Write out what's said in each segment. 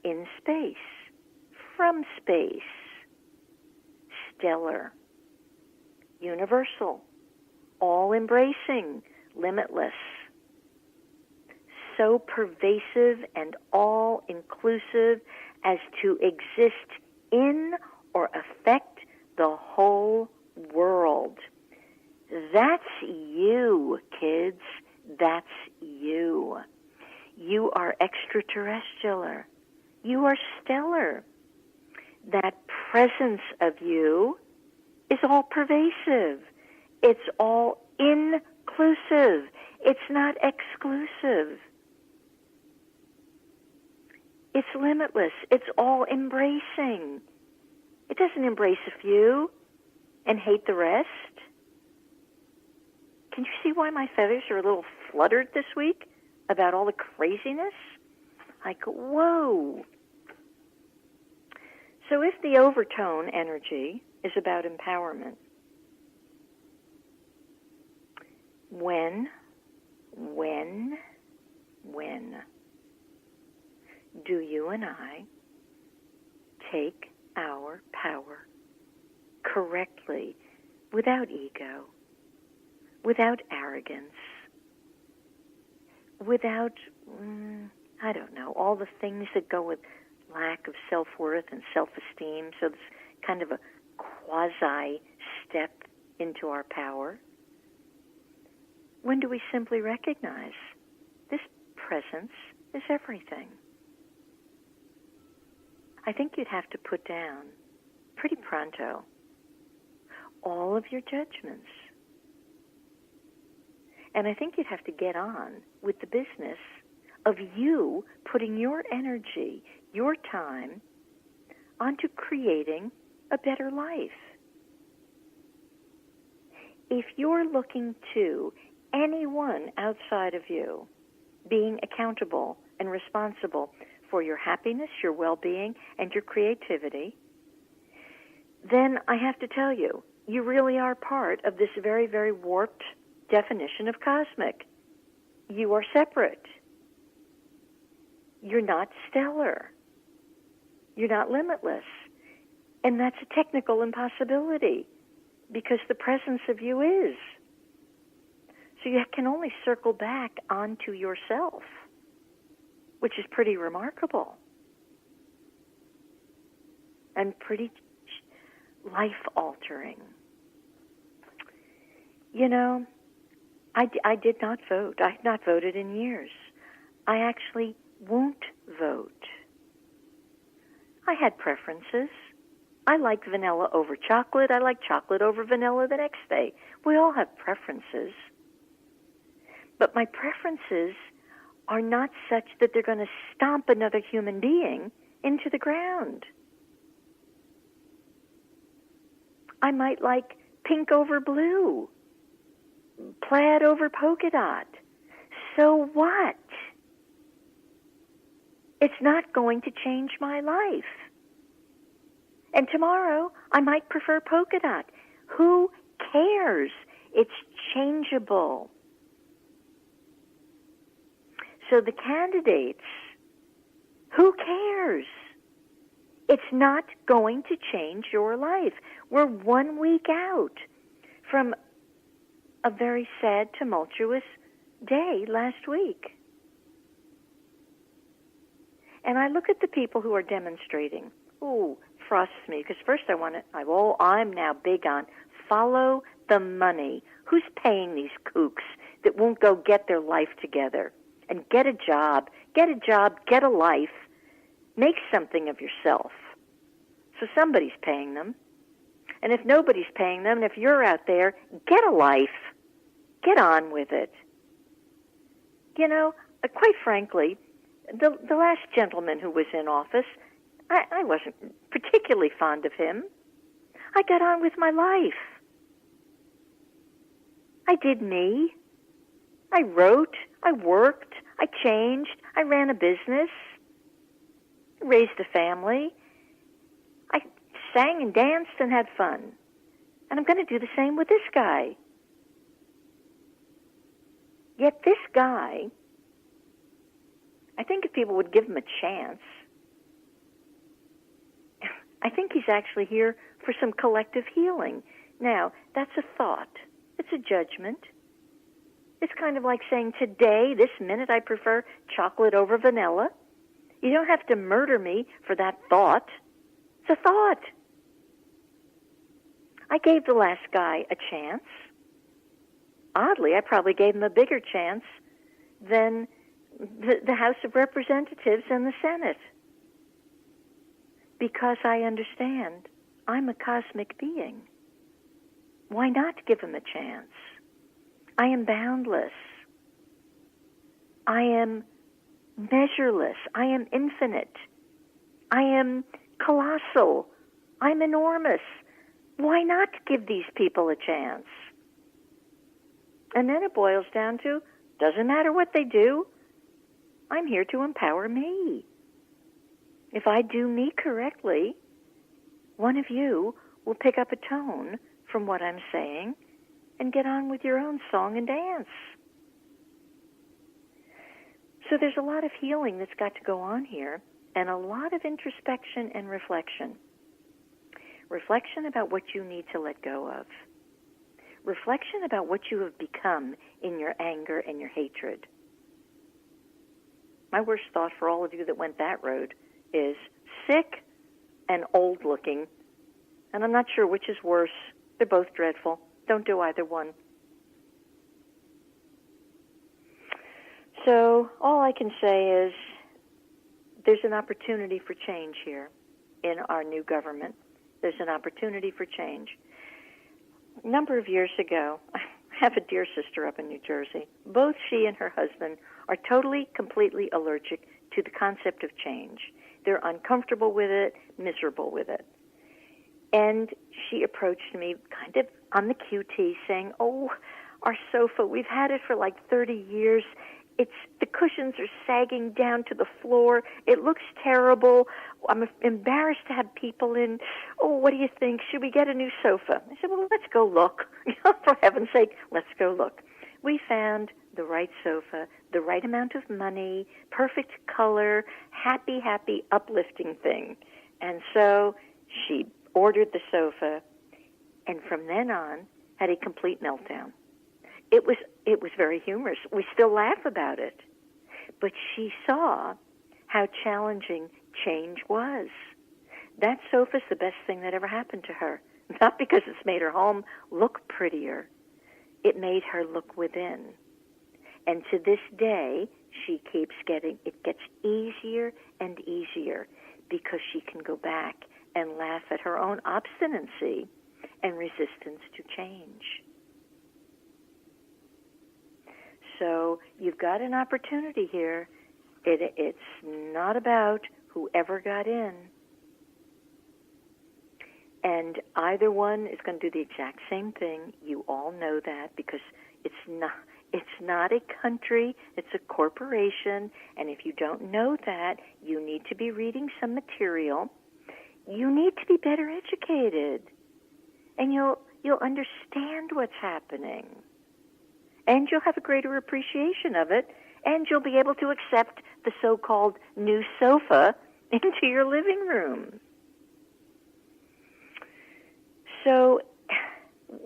in space, from space, stellar, universal, all-embracing, limitless, so pervasive and all-inclusive as to exist in or affect the whole world. That's you, kids. That's you. You are extraterrestrial. You are stellar. That presence of you is all pervasive. It's all inclusive. It's not exclusive. It's limitless. It's all embracing. It doesn't embrace a few and hate the rest. Can you see why my feathers are a little fluttered this week about all the craziness? Like, whoa. So if the overtone energy is about empowerment, when do you and I take our power correctly, without ego, without arrogance, without, I don't know, all the things that go with lack of self-worth and self-esteem, so it's kind of a quasi-step into our power? When do we simply recognize this presence is everything? I think you'd have to put down, pretty pronto, all of your judgments. And I think you'd have to get on with the business of you putting your energy, your time, onto creating a better life. If you're looking to anyone outside of you being accountable and responsible for your happiness, your well-being, and your creativity, then I have to tell you, you really are part of this very, very warped definition of cosmic. You are separate. You're not stellar. You're not limitless. And that's a technical impossibility because the presence of you is. So you can only circle back onto yourself, which is pretty remarkable and pretty life-altering. You know, I did not vote. I had not voted in years. I actually won't vote. I had preferences. I like vanilla over chocolate. I like chocolate over vanilla the next day. We all have preferences. But my preferences are not such that they're going to stomp another human being into the ground. I might like pink over blue, plaid over polka dot. So what? It's not going to change my life. And tomorrow, I might prefer polka dot. Who cares? It's changeable. So the candidates, who cares? It's not going to change your life. We're 1 week out from a very sad, tumultuous day last week. And I look at the people who are demonstrating. Ooh, frosts me, because first I'm now big on follow the money. Who's paying these kooks that won't go get their life together and get a job, get a life, make something of yourself? So somebody's paying them. And if nobody's paying them, and if you're out there, get a life. Get on with it. You know, quite frankly, the last gentleman who was in office, I wasn't particularly fond of him. I got on with my life. I did me. I wrote. I worked. I changed. I ran a business. Raised a family. I sang and danced and had fun. And I'm going to do the same with this guy. Yet this guy, I think if people would give him a chance, I think he's actually here for some collective healing. Now, that's a thought. It's a judgment. It's kind of like saying, today, this minute, I prefer chocolate over vanilla. You don't have to murder me for that thought. It's a thought. I gave the last guy a chance. Oddly, I probably gave him a bigger chance than the House of Representatives and the Senate. Because I understand I'm a cosmic being. Why not give him a chance? I am boundless. I am measureless. I am infinite. I am colossal. I'm enormous. Why not give these people a chance? And then it boils down to, doesn't matter what they do, I'm here to empower me. If I do me correctly, one of you will pick up a tone from what I'm saying and get on with your own song and dance. So there's a lot of healing that's got to go on here, and a lot of introspection and reflection. Reflection about what you need to let go of. Reflection about what you have become in your anger and your hatred. My worst thought for all of you that went that road is sick and old-looking, and I'm not sure which is worse. They're both dreadful. Don't do either one. So all I can say is there's an opportunity for change here in our new government. There's an opportunity for change. A number of years ago, I have a dear sister up in New Jersey. Both she and her husband are totally, completely allergic to the concept of change. They're uncomfortable with it, miserable with it. And she approached me kind of on the QT saying, oh, our sofa, we've had it for like 30 years. The cushions are sagging down to the floor. It looks terrible. I'm embarrassed to have people in. Oh, what do you think? Should we get a new sofa? I said, well, let's go look. For heaven's sake, let's go look. We found the right sofa, the right amount of money, perfect color, happy, uplifting thing. And so she ordered the sofa, and from then on had a complete meltdown. It was very humorous. We still laugh about it. But she saw how challenging change was. That sofa's the best thing that ever happened to her. Not because it's made her home look prettier. It made her look within. And to this day, she keeps it gets easier and easier because she can go back and laugh at her own obstinacy and resistance to change. So you've got an opportunity here. It's not about whoever got in. And either one is going to do the exact same thing. You all know that because it's not a country, it's a corporation. And if you don't know that, you need to be reading some material. You need to be better educated. And you'll understand what's happening. And you'll have a greater appreciation of it, and you'll be able to accept the so-called new sofa into your living room. So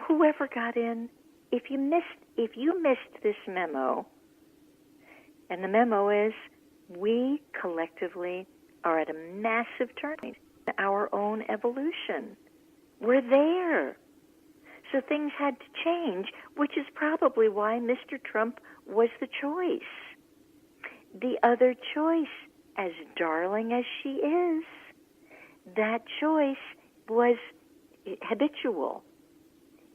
whoever got in, if you missed this memo, and the memo is we collectively are at a massive turning in our own evolution. We're there. So things had to change, which is probably why Mr. Trump was the choice. The other choice, as darling as she is, that choice was habitual.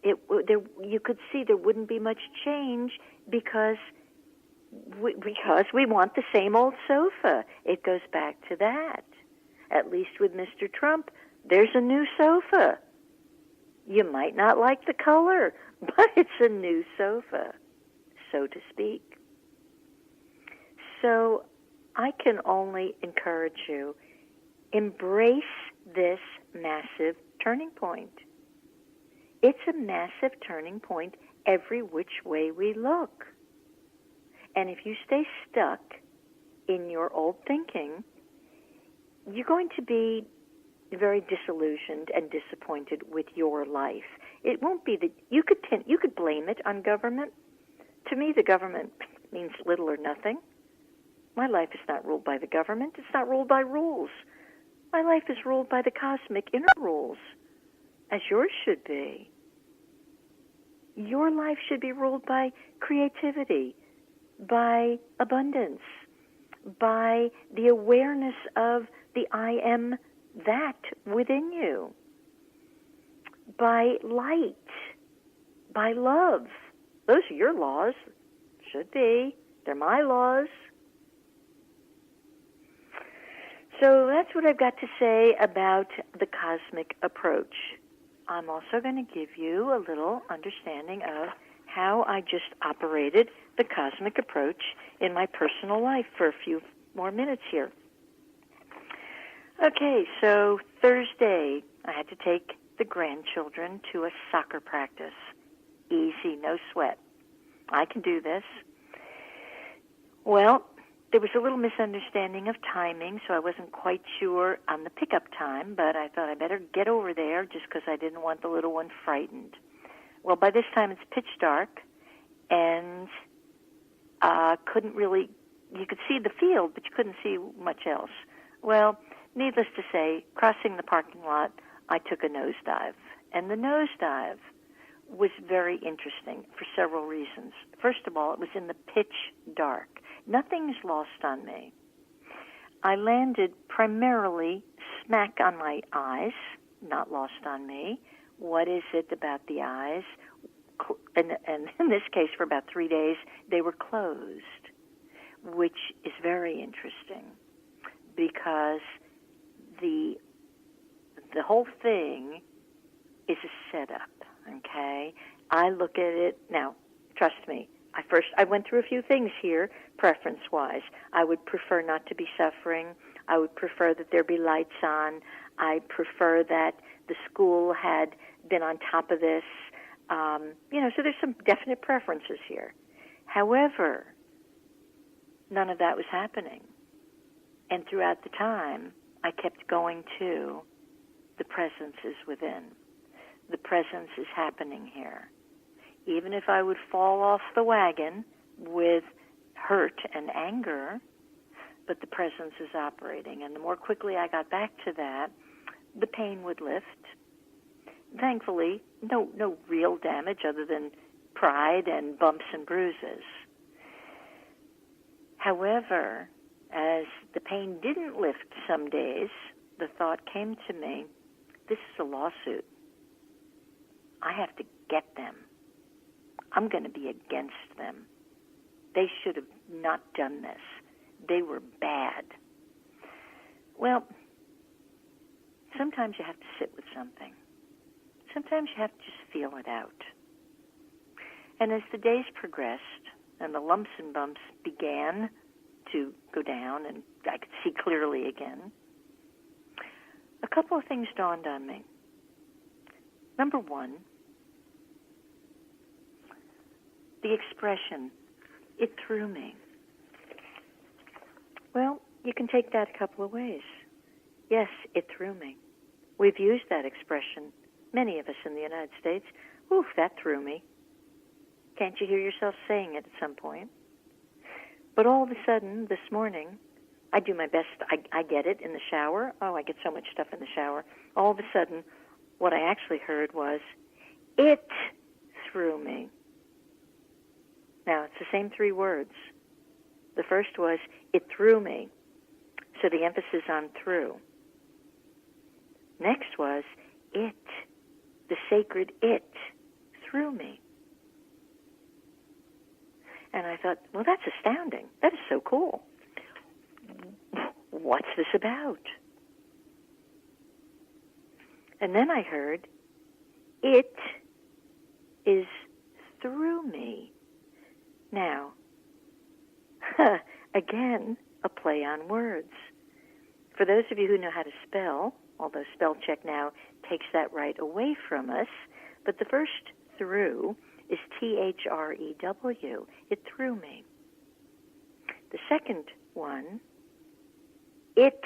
You could see there wouldn't be much change because we want the same old sofa. It goes back to that. At least with Mr. Trump, there's a new sofa. You might not like the color, but it's a new sofa, so to speak. So I can only encourage you, embrace this massive turning point. It's a massive turning point every which way we look. And if you stay stuck in your old thinking, you're going to be very disillusioned and disappointed with your life. It won't be that you could blame it on government. To me, the government means little or nothing. My life is not ruled by the government. It's not ruled by rules. My life is ruled by the cosmic inner rules, as yours should be. Your life should be ruled by creativity, by abundance, by the awareness of the I am that within you, by light, by love. Those are your laws. Should be. They're my laws. So that's what I've got to say about the cosmic approach. I'm also going to give you a little understanding of how I just operated the cosmic approach in my personal life for a few more minutes here. Okay, so Thursday, I had to take the grandchildren to a soccer practice. Easy, no sweat. I can do this. Well, there was a little misunderstanding of timing, so I wasn't quite sure on the pickup time, but I thought I better get over there just because I didn't want the little one frightened. Well, by this time it's pitch dark, and couldn't really, you could see the field, but you couldn't see much else. Well, needless to say, crossing the parking lot, I took a nosedive. And the nosedive was very interesting for several reasons. First of all, it was in the pitch dark. Nothing's lost on me. I landed primarily smack on my eyes, not lost on me. What is it about the eyes? And in this case, for about 3 days, they were closed, which is very interesting because the whole thing is a setup, okay? I look at it, now, trust me, I went through a few things here, preference-wise. I would prefer not to be suffering. I would prefer that there be lights on. I prefer that the school had been on top of this. So there's some definite preferences here. However, none of that was happening. And throughout the time, I kept going to the presence is within. The presence is happening here. Even if I would fall off the wagon with hurt and anger, but the presence is operating. And the more quickly I got back to that, the pain would lift. Thankfully, no real damage other than pride and bumps and bruises. However, as the pain didn't lift some days, the thought came to me, this is a lawsuit. I have to get them. I'm going to be against them. They should have not done this. They were bad. Well, sometimes you have to sit with something. Sometimes you have to just feel it out. And as the days progressed and the lumps and bumps began to go down and I could see clearly again, a couple of things dawned on me. Number one, the expression, it threw me. Well, you can take that a couple of ways. Yes, it threw me. We've used that expression, many of us in the United States. Oof, that threw me. Can't you hear yourself saying it at some point? But all of a sudden, this morning, I do my best. I get it in the shower. Oh, I get so much stuff in the shower. All of a sudden, what I actually heard was, it threw me. Now, it's the same three words. The first was, it threw me. So the emphasis on through. Next was, it, the sacred it, threw me. And I thought, well, that's astounding. That is so cool. What's this about? And then I heard, it is through me. Now, again, a play on words. For those of you who know how to spell, although spell check now takes that right away from us, but the first through is T-H-R-E-W. It threw me. The second one, it